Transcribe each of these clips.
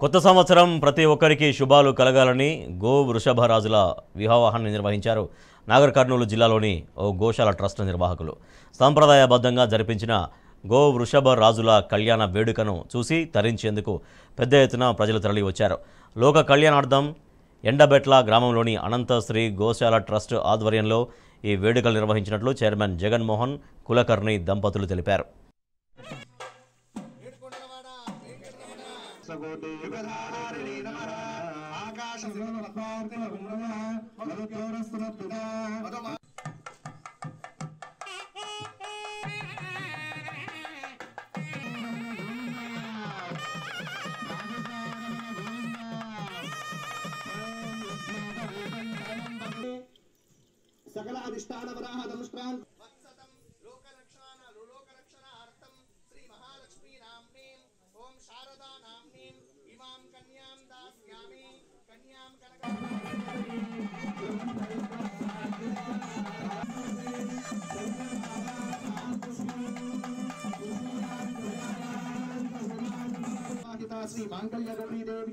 కొత్త సంవత్సరం ప్రతి ఒక్కరికి శుభాలు కలగాలని గో వృషభరాజుల వివాహాన్ని నిర్వహించారు నాగర్ కర్నూలు జిల్లాలోని ఓ గోశాల ట్రస్ట్ నిర్వాహకులు. సంప్రదాయబద్ధంగా జరిపించిన గో వృషభరాజుల కళ్యాణ వేడుకను చూసి తరించేందుకు పెద్ద ఎత్తున ప్రజలు తరలి వచ్చారు. లోక కళ్యాణార్థం ఎండబెట్ల గ్రామంలోని అనంత శ్రీ గోశాల ట్రస్ట్ ఆధ్వర్యంలో ఈ వేడుకలు నిర్వహించినట్లు చైర్మన్ జగన్మోహన్ కులకర్ణి దంపతులు తెలిపారు. सकल अधिष्ठान वराह दमुष्टान वत्सतं लोकरक्षणार्थं श्री महालक्ष्मी नाम्नीं ओम शारदा नाम्नीं इमां कन्यां दास्यामि कन्यां कनक श्री मांगल्य गौरी देवी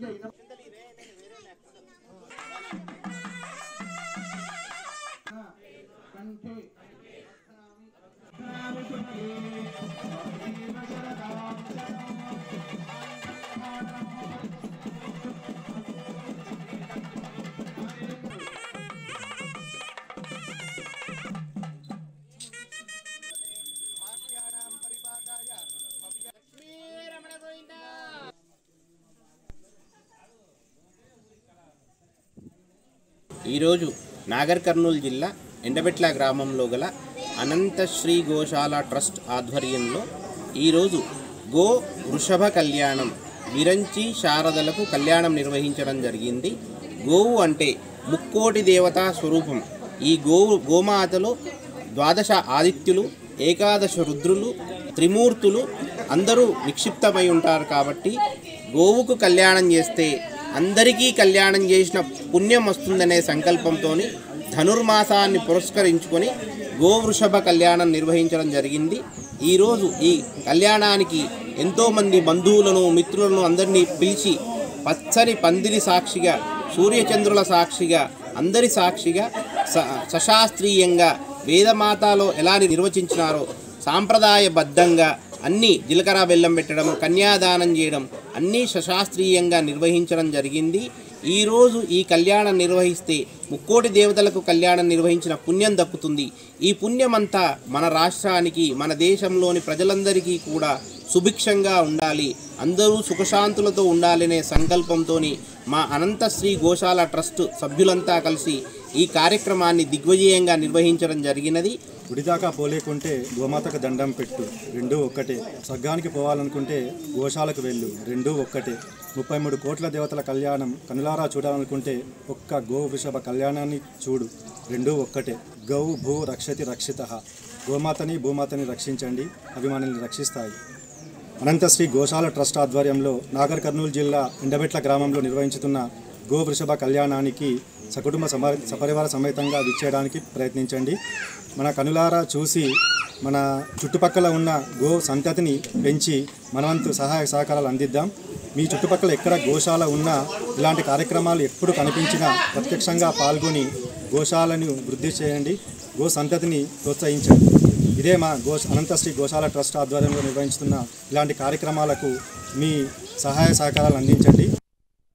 ఈరోజు నాగర్ కర్నూలు జిల్లా ఎండబెట్ల గ్రామంలో గల అనంత శ్రీ గోశాల ట్రస్ట్ ఆధ్వర్యంలో ఈరోజు గో వృషభ కళ్యాణం విరంచి శారదలకు కళ్యాణం నిర్వహించడం జరిగింది. గోవు అంటే ముక్కోటి దేవతా స్వరూపం. ఈ గోమాతలో ద్వాదశ ఆదిత్యులు, ఏకాదశ రుద్రులు, త్రిమూర్తులు అందరూ నిక్షిప్తమై ఉంటారు. కాబట్టి గోవుకు కళ్యాణం చేస్తే అందరికీ కళ్యాణం చేసిన పుణ్యం వస్తుందనే సంకల్పంతో ధనుర్మాసాన్ని పురస్కరించుకొని గోవృషభ కళ్యాణం నిర్వహించడం జరిగింది. ఈరోజు ఈ కళ్యాణానికి ఎంతోమంది బంధువులను, మిత్రులను అందరినీ పిలిచి పచ్చని పందిరి సాక్షిగా, సూర్యచంద్రుల సాక్షిగా, అందరి సాక్షిగా సశాస్త్రీయంగా వేదమాతలో ఎలా నిర్వచించినారో సాంప్రదాయబద్ధంగా అన్నీ జీలకర్ర బెల్లం పెట్టడం, కన్యాదానం చేయడం అన్నీ సశాస్త్రీయంగా నిర్వహించడం జరిగింది. ఈరోజు ఈ కళ్యాణం నిర్వహిస్తే ముక్కోటి దేవతలకు కళ్యాణం నిర్వహించిన పుణ్యం దక్కుతుంది. ఈ పుణ్యమంతా మన రాష్ట్రానికి, మన దేశంలోని ప్రజలందరికీ కూడా సుభిక్షంగా ఉండాలి, అందరూ సుఖశాంతులతో ఉండాలనే సంకల్పంతో మా అనంత శ్రీ గోశాల ట్రస్ట్ సభ్యులంతా కలిసి ఈ కార్యక్రమాన్ని దిగ్విజయంగా నిర్వహించడం జరిగినది. గుడిదాకా పోలేకుంటే గోమాతకు దండం పెట్టు, రెండూ ఒక్కటే. స్వర్గానికి పోవాలనుకుంటే గోశాలకు వెళ్ళు, రెండూ ఒక్కటే. 33 కోట్ల దేవతల కళ్యాణం కనులారా చూడాలనుకుంటే ఒక్క గో వృషభ కళ్యాణాన్ని చూడు, రెండూ ఒక్కటే. గౌ భూ రక్షతి రక్షితః. గోమాతని భూమాతని రక్షించండి, అవి మనల్ని రక్షిస్తాయి. అనంత శ్రీ గోశాల ట్రస్ట్ ఆధ్వర్యంలో నాగర్ కర్నూలు జిల్లా ఎండబెట్ల గ్రామంలో నిర్వహించుతున్న గో వృషభ కళ్యాణానికి సకుటుంబ సపరివార సమేతంగా విచ్చేయడానికి ప్రయత్నించండి. మన కనులారా చూసి మన చుట్టుపక్కల ఉన్న గో సంతతిని పెంచి మనవంతు సహాయ సహకారాలు అందిద్దాం. మీ చుట్టుపక్కల ఎక్కడ గోశాల ఉన్నా ఇలాంటి కార్యక్రమాలు ఎప్పుడు కనిపించినా ప్రత్యక్షంగా పాల్గొని గోశాలను వృద్ధి చేయండి, గో సంతతిని ప్రోత్సహించండి. ఇదే మా అనంత శ్రీ గోశాల ట్రస్ట్ ఆధ్వర్యంలో నిర్వహిస్తున్న ఇలాంటి కార్యక్రమాలకు మీ సహాయ సహకారాలు అందించండి.